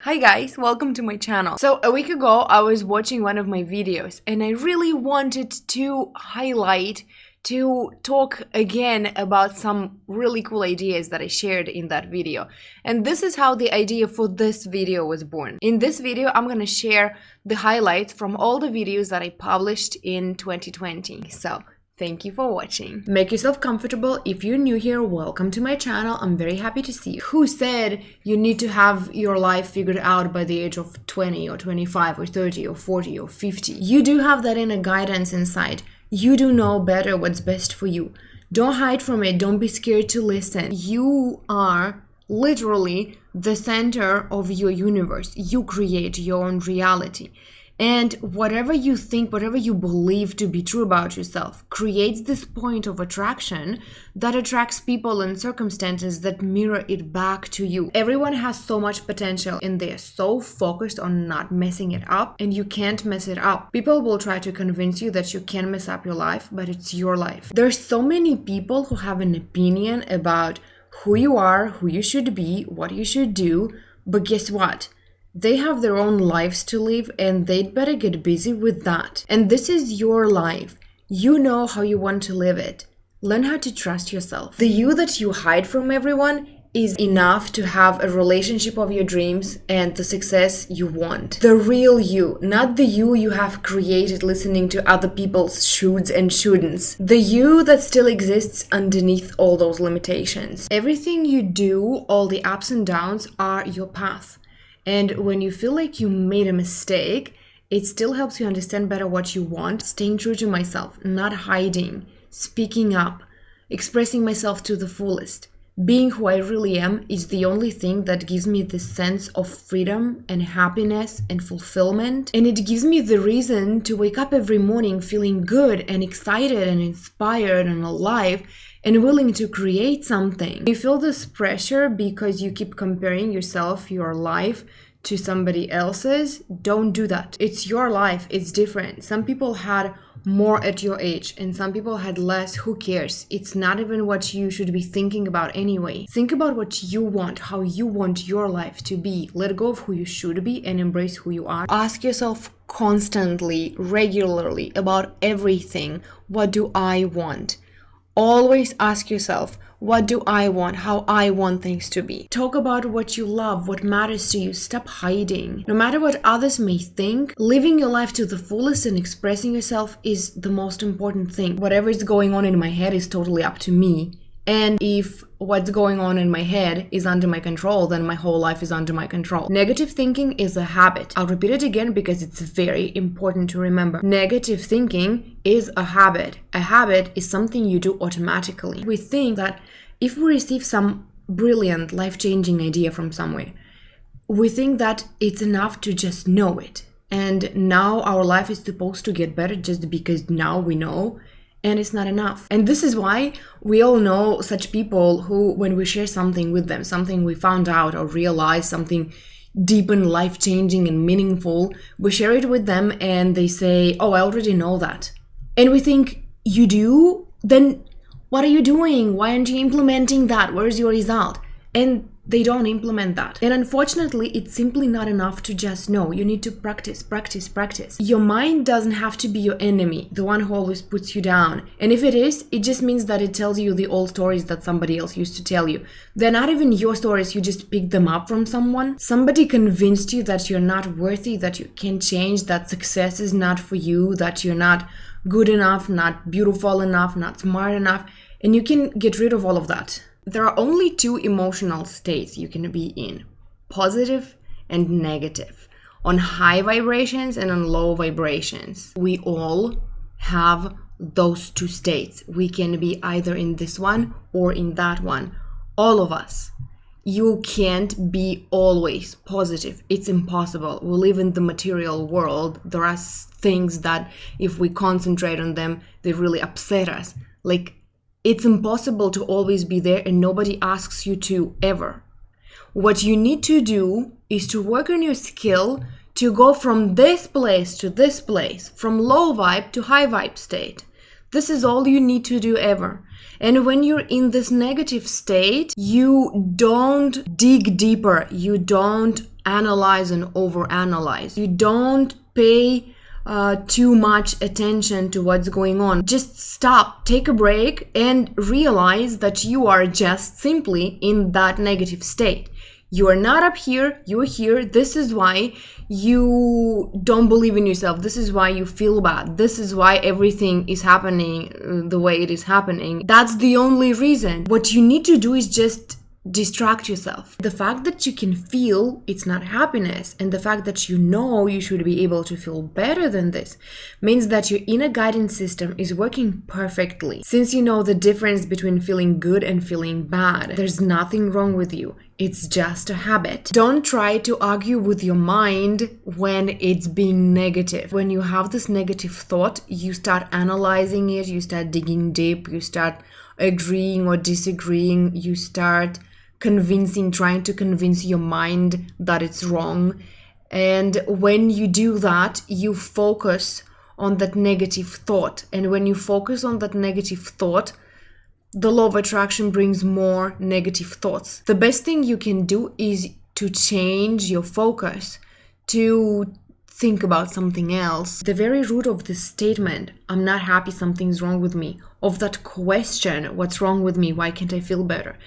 Hi guys, welcome to my channel. So a week ago I was watching one of my videos and I really wanted to talk again about some really cool ideas that I shared in that video. And this is how the idea for this video was born. In this video I'm gonna share the highlights from all the videos that I published in 2020. So thank you for watching. Make yourself comfortable. If you're new here, welcome to my channel. I'm very happy to see you. Who said you need to have your life figured out by the age of 20 or 25 or 30 or 40 or 50? You do have that inner guidance inside. You do know better what's best for you. Don't hide from it. Don't be scared to listen. You are literally the center of your universe. You create your own reality. And whatever you think, whatever you believe to be true about yourself creates this point of attraction that attracts people and circumstances that mirror it back to you. Everyone has so much potential and they're so focused on not messing it up, and you can't mess it up. People will try to convince you that you can mess up your life, but it's your life. There's so many people who have an opinion about who you are, who you should be, what you should do, but guess what? They have their own lives to live and they'd better get busy with that. And this is your life. You know how you want to live it. Learn how to trust yourself. The you that you hide from everyone is enough to have a relationship of your dreams and the success you want. The real you, not the you have created listening to other people's shoulds and shouldn'ts. The you that still exists underneath all those limitations. Everything you do, all the ups and downs, are your path. And when you feel like you made a mistake, it still helps you understand better what you want. Staying true to myself, not hiding, speaking up, expressing myself to the fullest. Being who I really am is the only thing that gives me this sense of freedom and happiness and fulfillment. And it gives me the reason to wake up every morning feeling good and excited and inspired and alive and willing to create something. You feel this pressure because you keep comparing yourself, your life, to somebody else's. Don't do that. It's your life. It's different. Some people had more at your age and some people had less. Who cares? It's not even what you should be thinking about anyway. Think about what you want, how you want your life to be. Let go of who you should be and embrace who you are. Ask yourself constantly, regularly about everything. What do I want? Always ask yourself, what do I want? How I want things to be. Talk about what you love, what matters to you. Stop hiding. No matter what others may think, living your life to the fullest and expressing yourself is the most important thing. Whatever is going on in my head is totally up to me. And if what's going on in my head is under my control, then my whole life is under my control. Negative thinking is a habit. I'll repeat it again because it's very important to remember. Negative thinking is a habit. A habit is something you do automatically. We think that if we receive some brilliant, life-changing idea from somewhere, we think that it's enough to just know it. And now our life is supposed to get better just because now we know. And it's not enough. And this is why we all know such people who, when we share something with them, something we found out or realized, something deep and life-changing and meaningful, we share it with them and they say, oh, I already know that. And we think, you do? Then what are you doing? Why aren't you implementing that? Where's your result? And they don't implement that. And unfortunately, it's simply not enough to just know. You need to practice, practice, practice. Your mind doesn't have to be your enemy, the one who always puts you down. And if it is, it just means that it tells you the old stories that somebody else used to tell you. They're not even your stories, you just picked them up from someone. Somebody convinced you that you're not worthy, that you can't change, that success is not for you, that you're not good enough, not beautiful enough, not smart enough. And you can get rid of all of that. There are only two emotional states you can be in, positive and negative, on high vibrations and on low vibrations. We all have those two states. We can be either in this one or in that one. All of us. You can't be always positive. It's impossible. We live in the material world. There are things that if we concentrate on them, they really upset us. Like, it's impossible to always be there and nobody asks you to ever. What you need to do is to work on your skill to go from this place to this place, from low vibe to high vibe state. This is all you need to do ever. And when you're in this negative state, you don't dig deeper. You don't analyze and overanalyze. You don't pay too much attention to what's going on. Just stop, take a break, and realize that you are just simply in that negative state. You are not up here, you're here. This is why you don't believe in yourself. This is why you feel bad. This is why everything is happening the way it is happening. That's the only reason. What you need to do is just distract yourself. The fact that you can feel, it's not happiness, and the fact that you know you should be able to feel better than this means that your inner guidance system is working perfectly. Since you know the difference between feeling good and feeling bad, there's nothing wrong with you. It's just a habit. Don't try to argue with your mind when it's being negative. When you have this negative thought, you start analyzing it, you start digging deep, you start agreeing or disagreeing, you start trying to convince your mind that it's wrong. And when you do that, you focus on that negative thought. And when you focus on that negative thought, the law of attraction brings more negative thoughts. The best thing you can do is to change your focus, to think about something else. The very root of this statement, I'm not happy, something's wrong with me, of that question, what's wrong with me, why can't I feel better,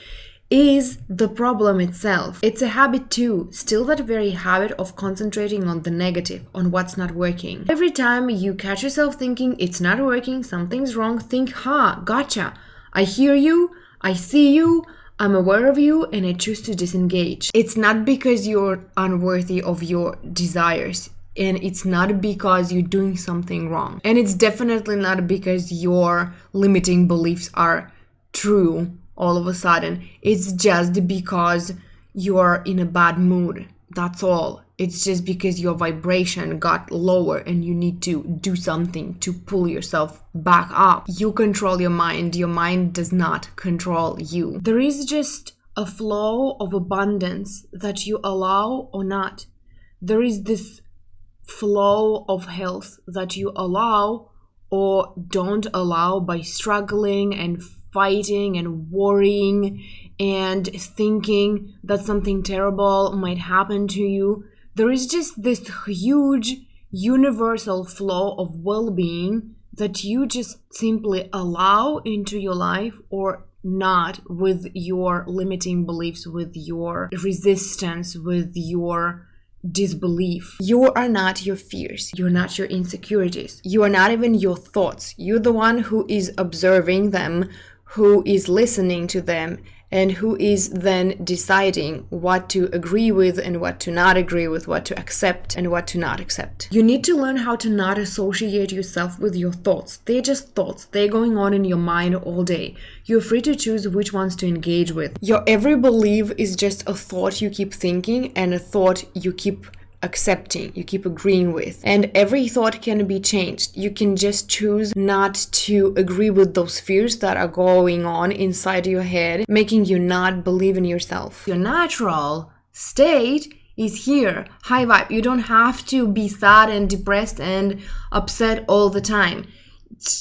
is the problem itself. It's a habit too, still that very habit of concentrating on the negative, on what's not working. Every time you catch yourself thinking it's not working, something's wrong, think, gotcha. I hear you, I see you, I'm aware of you, and I choose to disengage. It's not because you're unworthy of your desires, and it's not because you're doing something wrong. And it's definitely not because your limiting beliefs are true all of a sudden. It's just because you're in a bad mood. That's all. It's just because your vibration got lower and you need to do something to pull yourself back up. You control your mind. Your mind does not control you. There is just a flow of abundance that you allow or not. There is this flow of health that you allow or don't allow by struggling and fighting and worrying and thinking that something terrible might happen to you. There is just this huge universal flow of well-being that you just simply allow into your life or not, with your limiting beliefs, with your resistance, with your disbelief. You are not your fears. You're not your insecurities. You are not even your thoughts. You're the one who is observing them, who is listening to them, and who is then deciding what to agree with and what to not agree with, what to accept and what to not accept. You need to learn how to not associate yourself with your thoughts. They're just thoughts. They're going on in your mind all day. You're free to choose which ones to engage with. Your every belief is just a thought you keep thinking and a thought you keep accepting, you keep agreeing with. And every thought can be changed. You can just choose not to agree with those fears that are going on inside your head, making you not believe in yourself. Your natural state is here, high vibe. You don't have to be sad and depressed and upset all the time.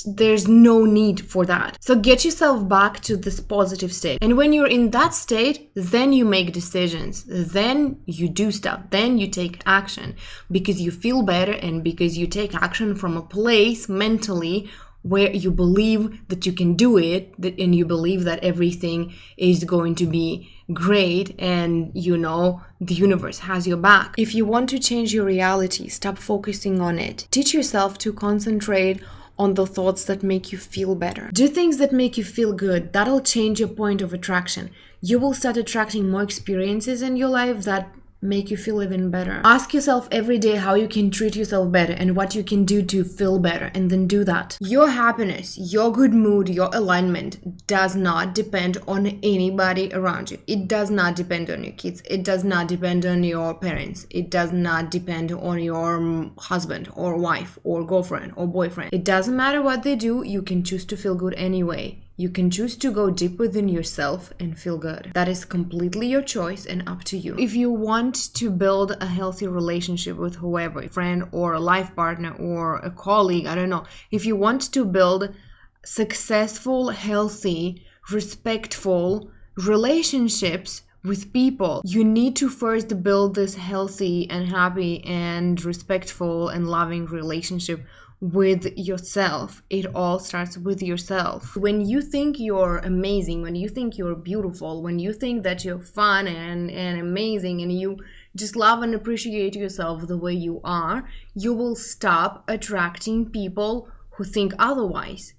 There's no need for that. So get yourself back to this positive state. And when you're in that state, then you make decisions. Then you do stuff. Then you take action because you feel better and because you take action from a place mentally where you believe that you can do it, and you believe that everything is going to be great, and you know the universe has your back. If you want to change your reality, stop focusing on it. Teach yourself to concentrate on the thoughts that make you feel better. Do things that make you feel good. That'll change your point of attraction. You will start attracting more experiences in your life that make you feel even better. Ask yourself every day how you can treat yourself better and what you can do to feel better, and then do that. Your happiness, your good mood, your alignment does not depend on anybody around you. It does not depend on your kids. It does not depend on your parents. It does not depend on your husband or wife or girlfriend or boyfriend. It doesn't matter what they do. You can choose to feel good anyway. You can choose to go deep within yourself and feel good. That is completely your choice and up to you. If you want to build a healthy relationship with whoever, a friend or a life partner or a colleague, I don't know. If you want to build successful, healthy, respectful relationships with people, you need to first build this healthy and happy and respectful and loving relationship with yourself. It all starts with yourself. When you think you're amazing, when you think you're beautiful, when you think that you're fun and amazing, and you just love and appreciate yourself the way you are, you will stop attracting people who think otherwise.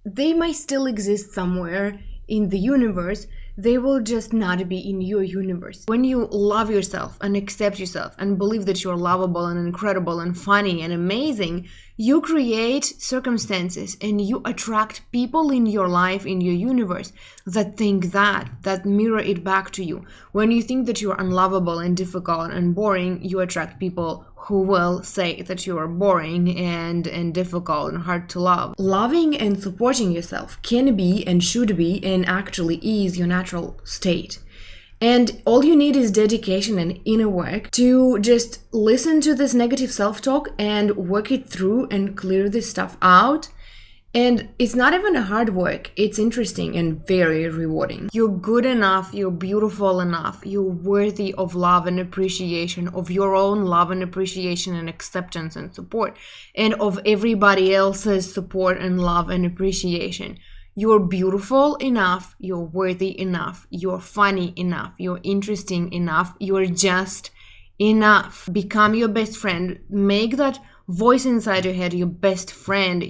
They might still exist somewhere in the universe, they will just not be in your universe. When you love yourself and accept yourself and believe that you're lovable and incredible and funny and amazing, you create circumstances and you attract people in your life, in your universe, that think that mirror it back to you. When you think that you're unlovable and difficult and boring, you attract people who will say that you are boring and difficult and hard to love. Loving and supporting yourself can be and should be and actually is your natural state. And all you need is dedication and inner work to just listen to this negative self-talk and work it through and clear this stuff out. And it's not even a hard work, it's interesting and very rewarding. You're good enough, you're beautiful enough, you're worthy of love and appreciation, of your own love and appreciation and acceptance and support, and of everybody else's support and love and appreciation. You're beautiful enough, you're worthy enough, you're funny enough, you're interesting enough, you're just enough. Become your best friend, make that voice inside your head your best friend,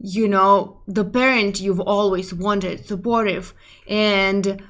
the parent you've always wanted, supportive and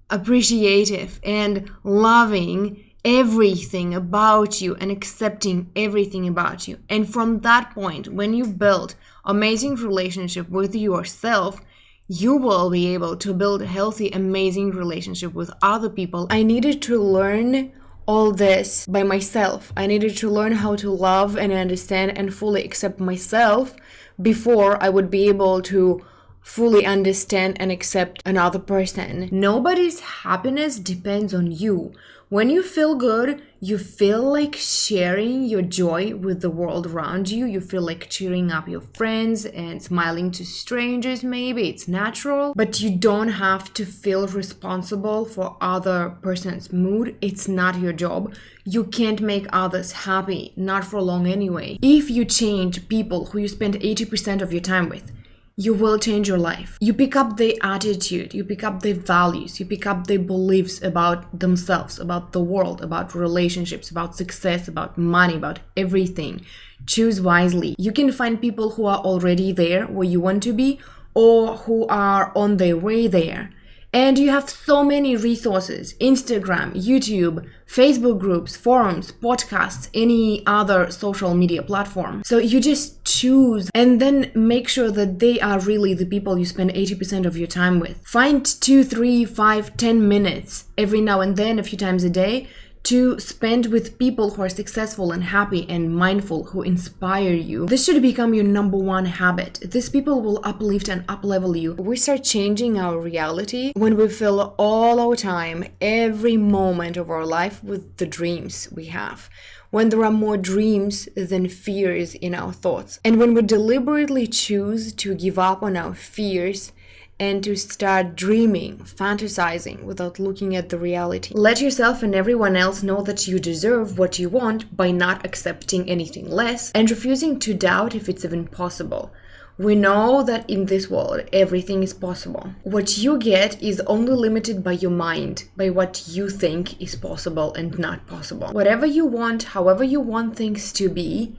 appreciative and loving everything about you and accepting everything about you. And from that point, when you build amazing relationship with yourself, you will be able to build a healthy, amazing relationship with other people. I needed to learn all this by myself. I needed to learn how to love and understand and fully accept myself before I would be able to fully understand and accept another person. Nobody's happiness depends on you. When you feel good, you feel like sharing your joy with the world around you. You feel like cheering up your friends and smiling to strangers, maybe. It's natural, but you don't have to feel responsible for other person's mood. It's not your job. You can't make others happy, not for long anyway. If you change people who you spend 80% of your time with, you will change your life. You pick up their attitude, you pick up their values, you pick up their beliefs about themselves, about the world, about relationships, about success, about money, about everything. Choose wisely. You can find people who are already there where you want to be or who are on their way there. And you have so many resources: Instagram, YouTube, Facebook groups, forums, podcasts, any other social media platform. So you just choose and then make sure that they are really the people you spend 80% of your time with. Find 2, 3, 5, 10 minutes every now and then, a few times a day, to spend with people who are successful and happy and mindful, who inspire you. This should become your number one habit. These people will uplift and uplevel you. We start changing our reality when we fill all our time, every moment of our life, with the dreams we have. When there are more dreams than fears in our thoughts. And when we deliberately choose to give up on our fears and to start dreaming, fantasizing without looking at the reality. Let yourself and everyone else know that you deserve what you want by not accepting anything less and refusing to doubt if it's even possible. We know that in this world, everything is possible. What you get is only limited by your mind, by what you think is possible and not possible. Whatever you want, however you want things to be,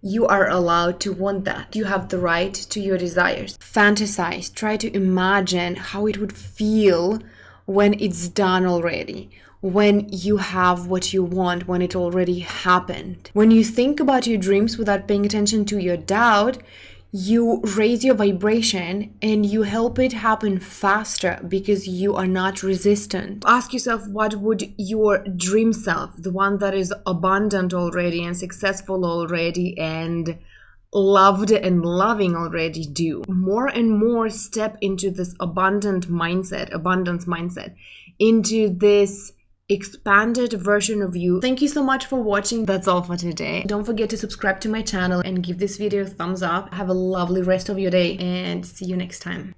you are allowed to want that. You have the right to your desires. Fantasize, try to imagine how it would feel when it's done already, when you have what you want, when it already happened. When you think about your dreams without paying attention to your doubt, you raise your vibration and you help it happen faster because you are not resistant. Ask yourself, what would your dream self, the one that is abundant already and successful already and loved and loving already, do? More and more step into this abundance mindset, into this expanded version of you. Thank you so much for watching. That's all for today. Don't forget to subscribe to my channel and give this video a thumbs up. Have a lovely rest of your day and see you next time.